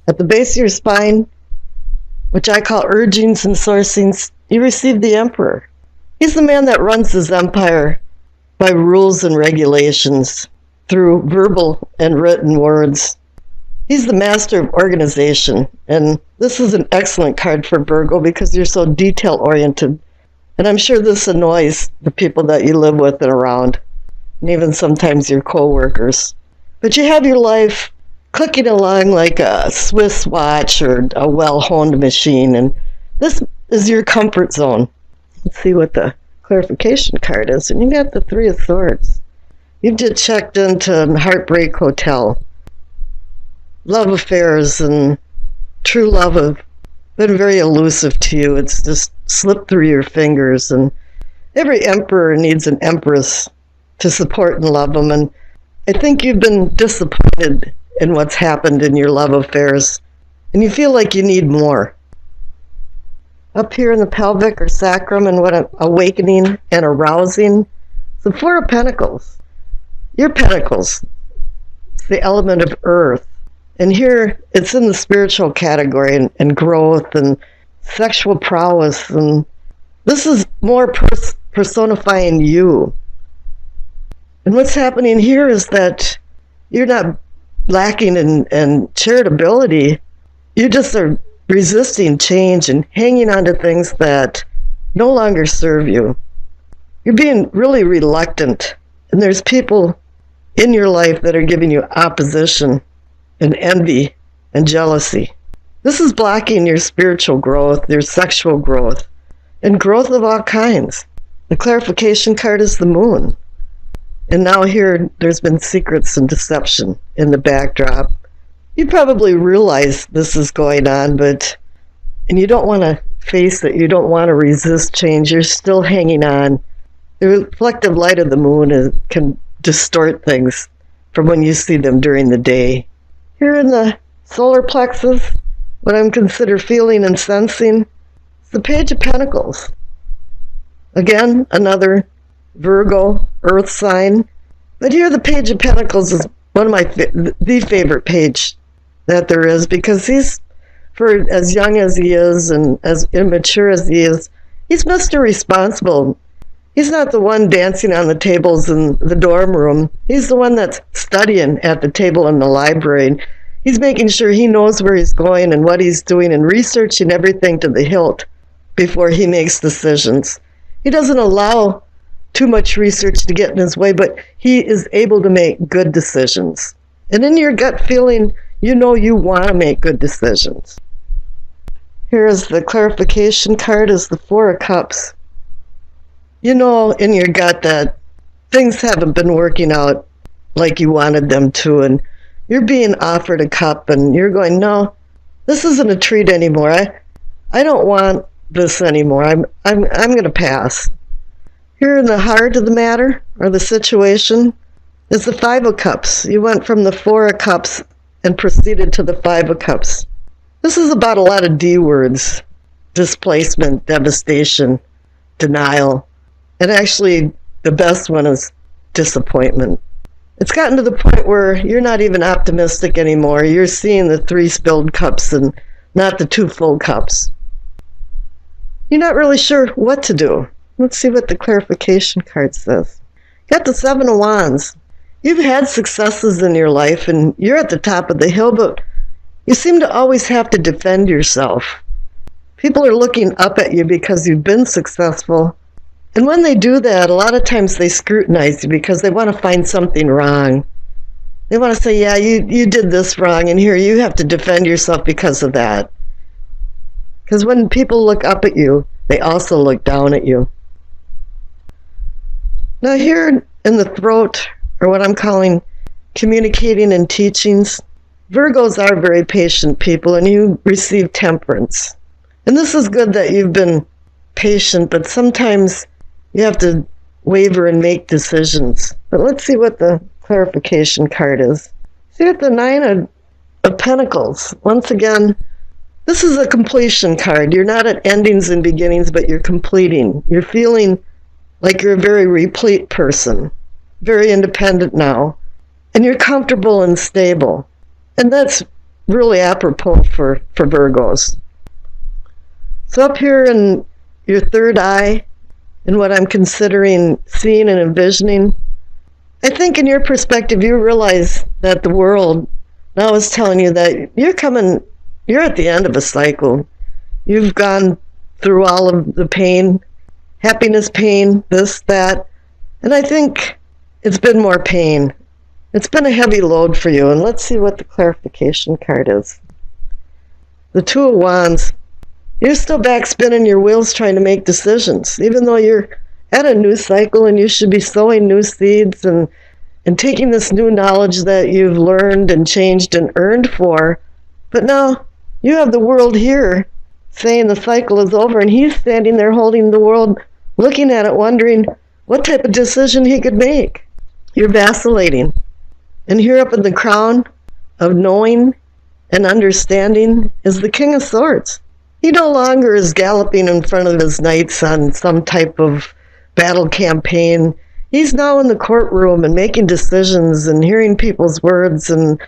At the base of your spine, which I call urgings and sourcings, you receive the Emperor. He's the man that runs his empire by rules and regulations through verbal and written words. He's the master of organization, and this is an excellent card for Virgo because you're so detail-oriented. And I'm sure this annoys the people that you live with and around, and even sometimes your co-workers. But you have your life clicking along like a Swiss watch or a well-honed machine, and this is your comfort zone. Let's see what the clarification card is. And you got the Three of Swords. You've just checked into Heartbreak Hotel. Love affairs and true love have been very elusive to you. It's just slipped through your fingers. And every emperor needs an empress to support and love them. And I think you've been disappointed in what's happened in your love affairs. And you feel like you need more. Up here in the pelvic or sacrum, and what an awakening and arousing. The Four of Pentacles. Your pentacles. It's the element of earth. And here, it's in the spiritual category and growth and sexual prowess. And this is more personifying you. And what's happening here is that you're not lacking in charitability. You just are resisting change and hanging on to things that no longer serve you. You're being really reluctant. And there's people in your life that are giving you opposition and envy and jealousy. This is blocking your spiritual growth, your sexual growth, and growth of all kinds. The clarification card is the Moon. And now here, there's been secrets and deception in the backdrop. You probably realize this is going on, and you don't want to face it. You don't want to resist change. You're still hanging on. The reflective light of the moon can distort things from when you see them during the day. Here in the solar plexus, what I'm considered feeling and sensing, is the Page of Pentacles. Again, another Virgo, earth sign. But here the Page of Pentacles is one of my the favorite page that there is, because he's, for as young as he is and as immature as he is, he's Mr. Responsible. He's not the one dancing on the tables in the dorm room. He's the one that's studying at the table in the library. He's making sure he knows where he's going and what he's doing and researching everything to the hilt before he makes decisions. He doesn't allow too much research to get in his way, but he is able to make good decisions. And in your gut feeling, you know you want to make good decisions. Here is the clarification card, is the Four of Cups. You know in your gut that things haven't been working out like you wanted them to, and you're being offered a cup and you're going, no, this isn't a treat anymore. I don't want this anymore. I'm going to pass. Here in the heart of the matter, or the situation, is the Five of Cups. You went from the Four of Cups and proceeded to the Five of Cups. This is about a lot of D words: displacement, devastation, denial. And actually, the best one is disappointment. It's gotten to the point where you're not even optimistic anymore. You're seeing the 3 spilled cups and not the 2 full cups. You're not really sure what to do. Let's see what the clarification card says. Got the 7 of Wands. You've had successes in your life and you're at the top of the hill, but you seem to always have to defend yourself. People are looking up at you because you've been successful. And when they do that, a lot of times they scrutinize you because they want to find something wrong. They want to say, yeah, you did this wrong, and here you have to defend yourself because of that. Because when people look up at you, they also look down at you. Now here in the throat, or what I'm calling communicating and teachings, Virgos are very patient people, and you receive temperance. And this is good that you've been patient, but sometimes you have to waver and make decisions. But let's see what the clarification card is. See what the 9 of Pentacles. Once again, this is a completion card. You're not at endings and beginnings, but you're completing. You're feeling like you're a very replete person, very independent now, and you're comfortable and stable. And that's really apropos for Virgos. So up here in your third eye, in what I'm considering seeing and envisioning, I think in your perspective, you realize that the world now is telling you that you're at the end of a cycle. You've gone through all of the pain, happiness, pain, this, that, and I think it's been more pain. It's been a heavy load for you, and let's see what the clarification card is. The Two of Wands. You're still back spinning your wheels trying to make decisions, even though you're at a new cycle and you should be sowing new seeds and taking this new knowledge that you've learned and changed and earned for. But now you have the world here saying the cycle is over, and he's standing there holding the world, looking at it, wondering what type of decision he could make. You're vacillating. And here up in the crown of knowing and understanding is the King of Swords. He no longer is galloping in front of his knights on some type of battle campaign. He's now in the courtroom and making decisions and hearing people's words and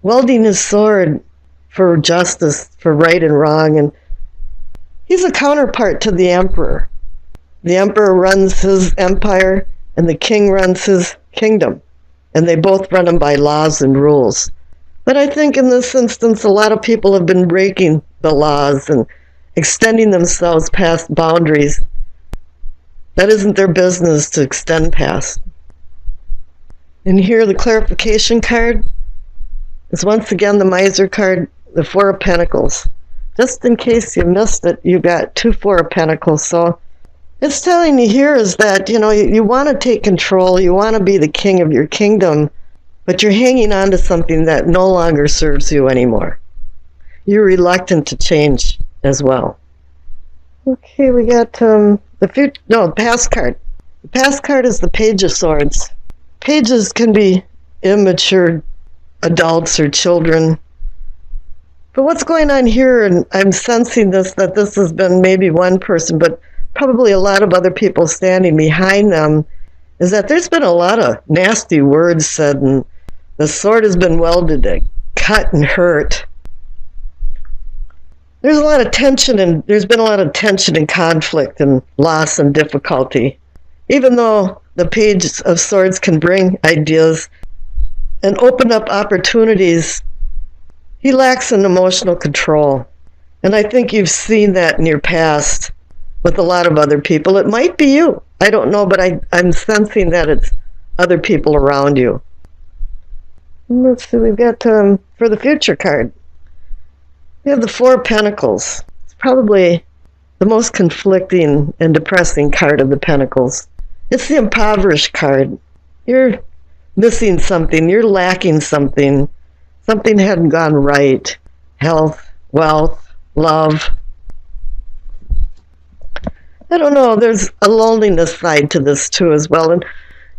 wielding his sword for justice, for right and wrong. And he's a counterpart to the Emperor. The Emperor runs his empire and the King runs his kingdom. And they both run them by laws and rules. But I think in this instance, a lot of people have been breaking the laws and extending themselves past boundaries that isn't their business to extend past. And here the clarification card is once again the Miser card, the Four of Pentacles. Just in case you missed it, you got two Four of Pentacles. So it's telling you here is that, you want to take control, you want to be the king of your kingdom, but you're hanging on to something that no longer serves you anymore. You're reluctant to change as well. Okay, we got the past card. The past card is the Page of Swords. Pages can be immature adults or children. But what's going on here, and I'm sensing that this has been maybe one person, but probably a lot of other people standing behind them, is that there's been a lot of nasty words said, and the sword has been welded to cut and hurt. There's a lot of tension, and there's been a lot of tension and conflict and loss and difficulty. Even though the Page of Swords can bring ideas and open up opportunities, he lacks an emotional control. And I think you've seen that in your past with a lot of other people. It might be you. I don't know, but I'm sensing that it's other people around you. Let's see, we've got for the future card. We have the Four of Pentacles. It's probably the most conflicting and depressing card of the Pentacles. It's the Impoverished card. You're missing something. You're lacking something. Something hadn't gone right. Health, wealth, love. I don't know. There's a loneliness side to this too as well. And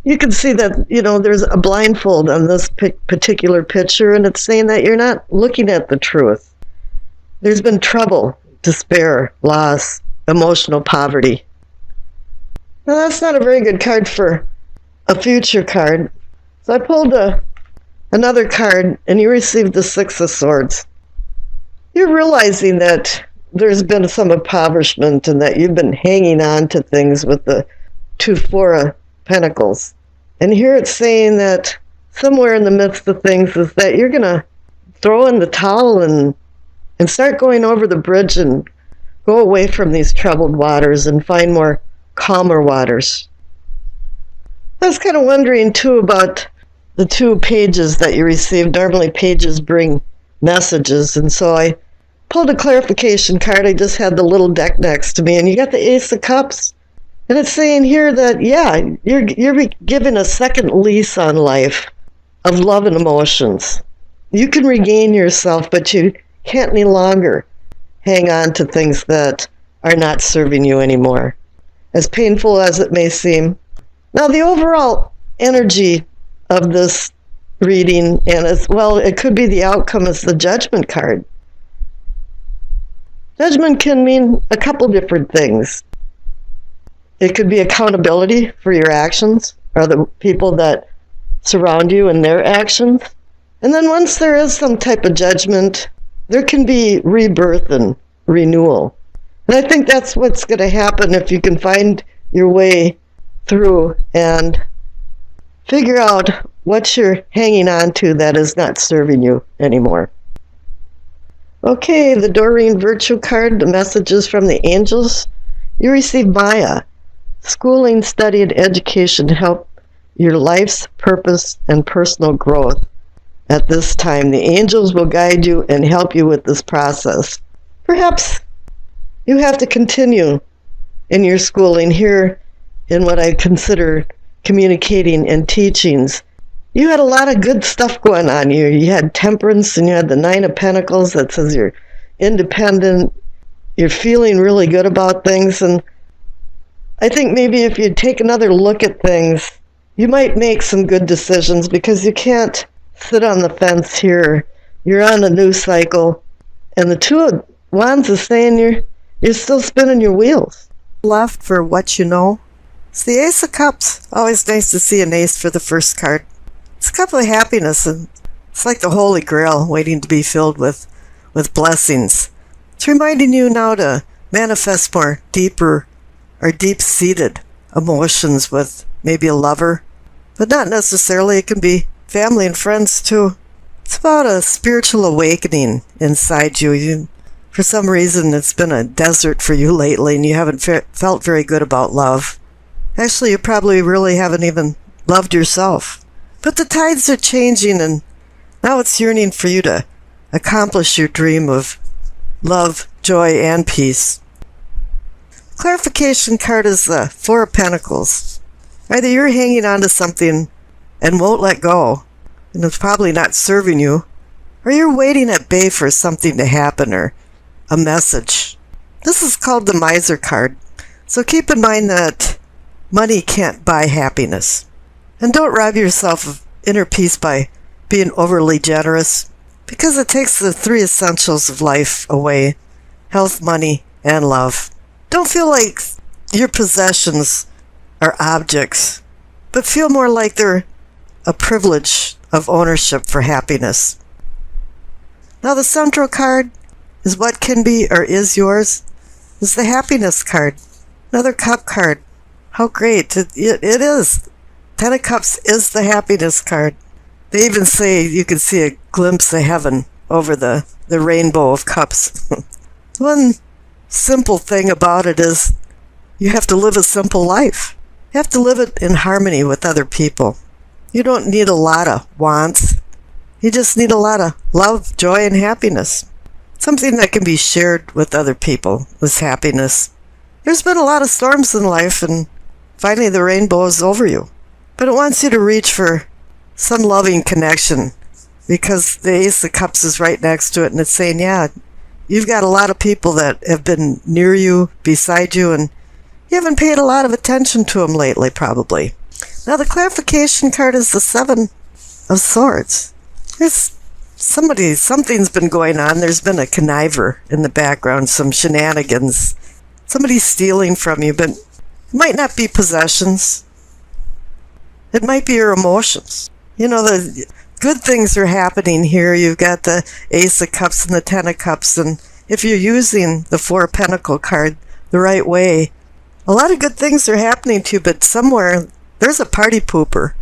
you can see that, there's a blindfold on this particular picture, and it's saying that you're not looking at the truth. There's been trouble, despair, loss, emotional poverty. Now, that's not a very good card for a future card. So I pulled another card, and you received the Six of Swords. You're realizing that there's been some impoverishment and that you've been hanging on to things with the two Four of Pentacles. And here it's saying that somewhere in the midst of things is that you're going to throw in the towel and start going over the bridge and go away from these troubled waters and find more calmer waters. I was kind of wondering, too, about the two pages that you received. Normally, pages bring messages, and so I pulled a clarification card. I just had the little deck next to me, and you got the Ace of Cups. And it's saying here that, you're given a second lease on life of love and emotions. You can regain yourself, but you can't any longer hang on to things that are not serving you anymore, as painful as it may seem. Now, the overall energy of this reading, and as well, it could be the outcome, is the Judgment card. Judgment can mean a couple different things. It could be accountability for your actions, or the people that surround you and their actions. And then once there is some type of judgment, there can be rebirth and renewal. And I think that's what's going to happen if you can find your way through and figure out what you're hanging on to that is not serving you anymore. Okay, the Doreen Virtue card, the messages from the angels. You receive Maya. Schooling, study, and education help your life's purpose and personal growth. At this time, the angels will guide you and help you with this process. Perhaps you have to continue in your schooling here in what I consider communicating and teachings. You had a lot of good stuff going on. You had temperance, and you had the Nine of Pentacles that says you're independent, you're feeling really good about things, and I think maybe if you take another look at things, you might make some good decisions, because you can't sit on the fence here. You're on a new cycle, and the Two of Wands is saying you're still spinning your wheels. Left for what you know. It's the Ace of Cups. Always nice to see an ace for the first card. It's a cup of happiness, and it's like the Holy Grail waiting to be filled with blessings. It's reminding you now to manifest more deeper or deep-seated emotions with maybe a lover, but not necessarily. It can be family and friends too. It's about a spiritual awakening inside you. For some reason, it's been a desert for you lately, and you haven't felt very good about love. Actually, you probably really haven't even loved yourself. But the tides are changing, and now it's yearning for you to accomplish your dream of love, joy, and peace. Clarification card is the Four of Pentacles. Either you're hanging on to something and won't let go, and it's probably not serving you, or you're waiting at bay for something to happen or a message. This is called the Miser card. So keep in mind that money can't buy happiness. And don't rob yourself of inner peace by being overly generous, because it takes the three essentials of life away: health, money, and love. Don't feel like your possessions are objects, but feel more like they're a privilege of ownership for happiness. Now the central card is what can be or is yours, is the Happiness card. Another Cup card. How great. It is. Ten of Cups is the Happiness card. They even say you can see a glimpse of heaven over the rainbow of cups. One simple thing about it is you have to live a simple life. You have to live it in harmony with other people. You don't need a lot of wants. You just need a lot of love, joy, and happiness. Something that can be shared with other people is happiness. There's been a lot of storms in life, and finally the rainbow is over you. But it wants you to reach for some loving connection, because the Ace of Cups is right next to it, and it's saying, yeah, you've got a lot of people that have been near you, beside you, and you haven't paid a lot of attention to them lately, probably. Now the clarification card is the Seven of Swords. Something's been going on. There's been a conniver in the background, some shenanigans. Somebody's stealing from you, but it might not be possessions. It might be your emotions. You know, the good things are happening here. You've got the Ace of Cups and the Ten of Cups, and if you're using the Four of Pentacle card the right way, a lot of good things are happening to you, but somewhere there's a party pooper.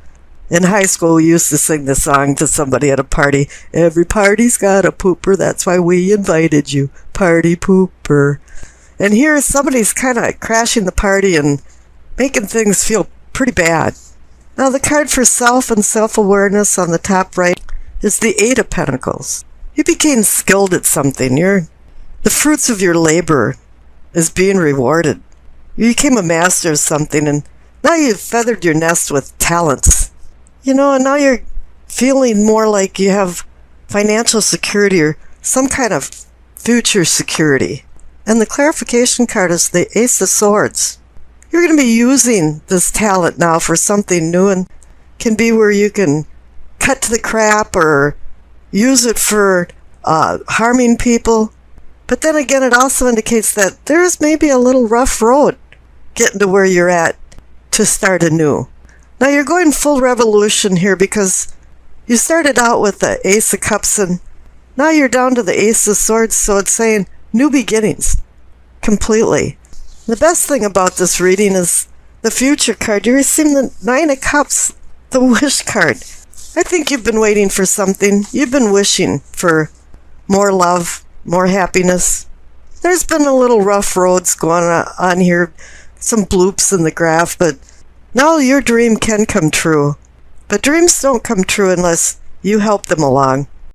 In high school, we used to sing the song to somebody at a party. Every party's got a pooper, that's why we invited you, party pooper. And here somebody's kind of crashing the party and making things feel pretty bad. Now the card for self and self-awareness on the top right is the Eight of Pentacles. You became skilled at something. The fruits of your labor is being rewarded. You became a master of something, and now you've feathered your nest with talents. You know, and now you're feeling more like you have financial security or some kind of future security. And the clarification card is the Ace of Swords. You're going to be using this talent now for something new, and can be where you can cut to the crap or use it for harming people. But then again, it also indicates that there's maybe a little rough road getting to where you're at to start anew. Now you're going full revolution here, because You started out with the Ace of Cups, and now you're down to the Ace of Swords, so it's saying new beginnings. Completely. The best thing about this reading is the future card. You receive the Nine of Cups, the wish card. I think you've been waiting for something. You've been wishing for more love, more happiness. There's been a little rough roads going on here, some bloops in the graph, but now your dream can come true. But dreams don't come true unless you help them along.